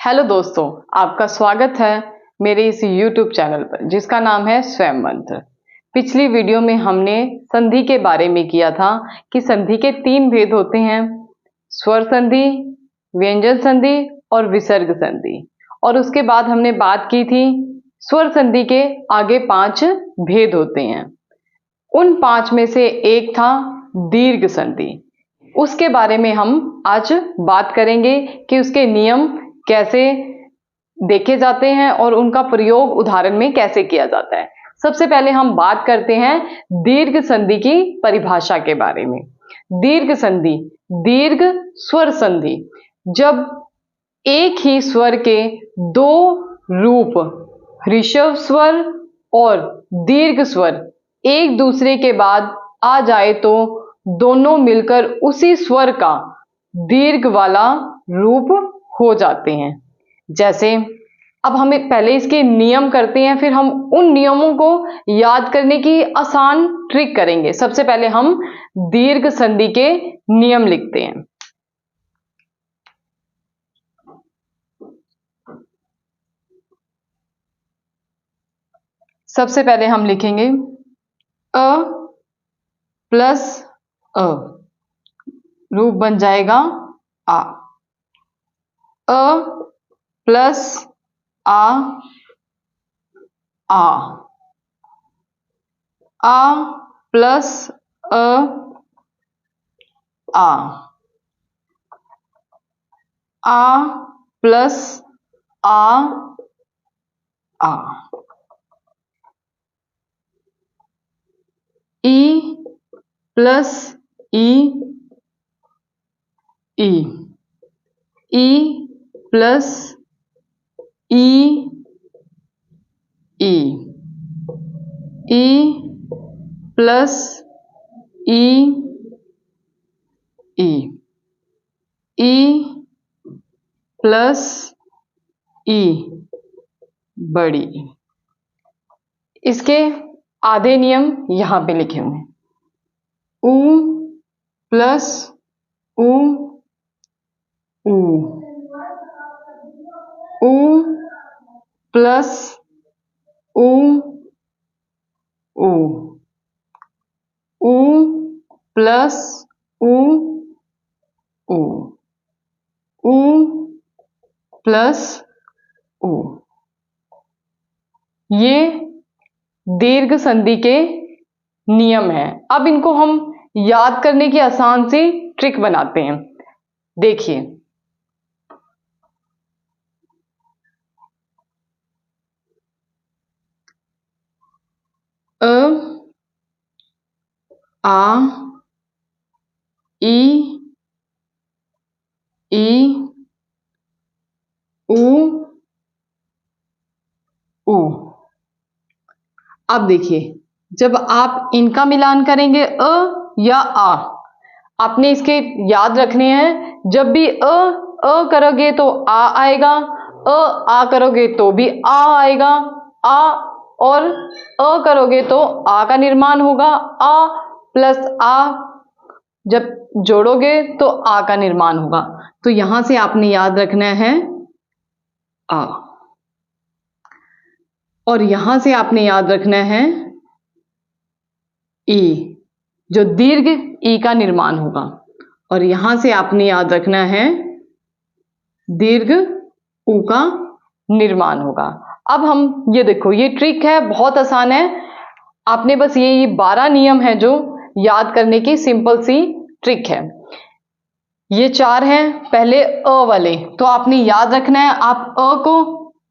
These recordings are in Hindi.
हेलो दोस्तों, आपका स्वागत है मेरे इस YouTube चैनल पर जिसका नाम है स्वयं मंत्र। पिछली वीडियो में हमने संधि के बारे में किया था कि संधि के 3 भेद होते हैं, स्वर संधि, व्यंजन संधि और विसर्ग संधि। और उसके बाद हमने बात की थी स्वर संधि के आगे 5 भेद होते हैं। उन 5 में से एक था दीर्घ संधि। उसके बारे में हम आज बात करेंगे कि उसके नियम कैसे देखे जाते हैं और उनका प्रयोग उदाहरण में कैसे किया जाता है। सबसे पहले हम बात करते हैं दीर्घ संधि की परिभाषा के बारे में। दीर्घ संधि, दीर्घ स्वर संधि, जब एक ही स्वर के 2 रूप ऋषभ स्वर और दीर्घ स्वर एक दूसरे के बाद आ जाए तो दोनों मिलकर उसी स्वर का दीर्घ वाला रूप हो जाते हैं। जैसे अब हमें पहले इसके नियम करते हैं, फिर हम उन नियमों को याद करने की आसान ट्रिक करेंगे। सबसे पहले हम दीर्घ संधि के नियम लिखते हैं। सबसे पहले हम लिखेंगे अ प्लस अ, रूप बन जाएगा आ। अ प्लस आ, आ। आ प्लस अ, आ। आ प्लस आ, आ। ई प्लस ई, ई। ई प्लस ई, ई। ई प्लस ई, ई। ई प्लस ई, बड़ी। इसके आधे नियम यहां पे लिखे हुए हैं। ऊ प्लस ऊ, ऊ। ऊ प्लस ऊ, ऊ। ऊ प्लस ऊ, ऊ। ऊ प्लस ऊ। ये दीर्घ संधि के नियम हैं। अब इनको हम याद करने की आसान सी ट्रिक बनाते हैं। देखिए, अ, आ, ई, ई, ऊ, ऊ। अब देखिए, जब आप इनका मिलान करेंगे अ या आ, आपने इसके याद रखने हैं। जब भी अ करोगे तो आ आएगा, आ करोगे तो भी आ आएगा, आ और अ करोगे तो आ का निर्माण होगा। आ प्लस आ जब जोड़ोगे तो आ का निर्माण होगा। तो यहां से आपने याद रखना है आ, और यहां से आपने याद रखना है ई, जो दीर्घ ई का निर्माण होगा। और यहां से आपने याद रखना है दीर्घ ऊ का निर्माण होगा। अब हम ये देखो, ये ट्रिक है, बहुत आसान है। आपने बस ये 12 नियम है जो याद करने की सिंपल सी ट्रिक है। ये 4 हैं पहले अ वाले, तो आपने याद रखना है। आप अ को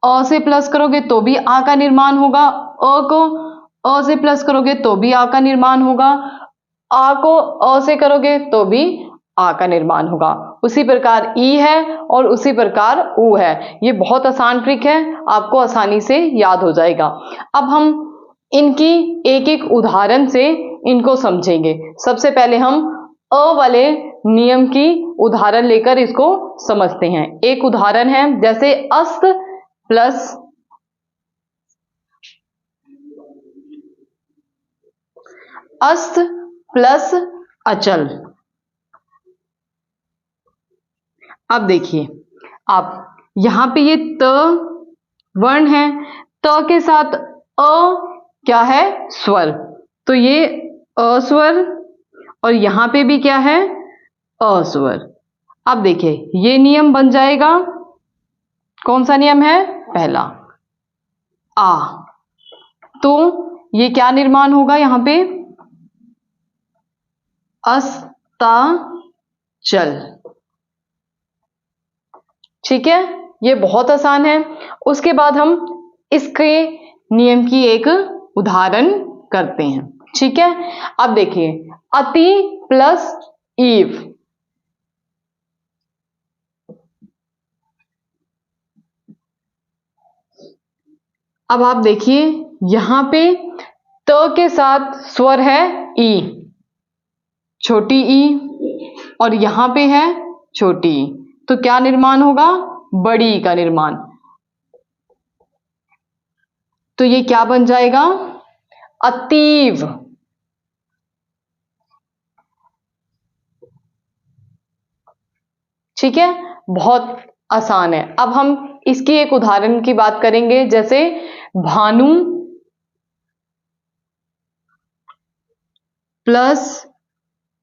अ से प्लस करोगे तो भी आ का निर्माण होगा, अ को अ से प्लस करोगे तो भी आ का निर्माण होगा, आ को अ से करोगे तो भी आ का निर्माण होगा। उसी प्रकार ई है और उसी प्रकार ऊ है। ये बहुत आसान ट्रिक है, आपको आसानी से याद हो जाएगा। अब हम इनकी एक एक उदाहरण से इनको समझेंगे। सबसे पहले हम अ वाले नियम की उदाहरण लेकर इसको समझते हैं। एक उदाहरण है जैसे अस्त प्लस अस्त प्लस अचल। अब देखिए, आप यहां पे ये त वर्ण है, त के साथ अ क्या है? स्वर। तो ये अस्वर, और यहां पे भी क्या है? अस्वर। अब देखिए ये नियम बन जाएगा, कौन सा नियम है? पहला, आ। तो ये क्या निर्माण होगा यहां पे? अस्ताचल। ठीक है, ये बहुत आसान है। उसके बाद हम इसके नियम की एक उदाहरण करते हैं। ठीक है, अब देखिए अति प्लस ईव। अब आप देखिए यहां पे त के साथ स्वर है ई, छोटी ई, और यहां पे है छोटी ई। तो क्या निर्माण होगा? बड़ी ई का निर्माण। तो ये क्या बन जाएगा? अतीव। ठीक है, बहुत आसान है। अब हम इसकी एक उदाहरण की बात करेंगे, जैसे भानु प्लस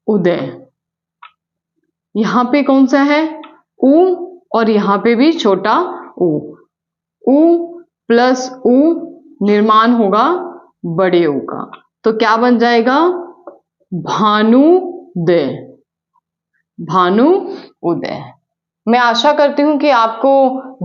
उदय। यहां पे कौन सा है? उ, और यहां पे भी छोटा उ। उ प्लस उ निर्माण होगा बड़े उ का। तो क्या बन जाएगा? भानुदय। भानुउदय। मैं आशा करती हूं कि आपको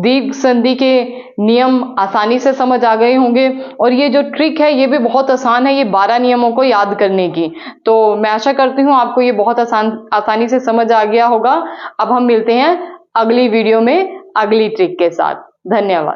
दीर्घ संधि के नियम आसानी से समझ आ गए होंगे, और ये जो ट्रिक है ये भी बहुत आसान है, ये 12 नियमों को याद करने की। तो मैं आशा करती हूं आपको ये बहुत आसानी से समझ आ गया होगा। अब हम मिलते हैं अगली वीडियो में अगली ट्रिक के साथ। धन्यवाद।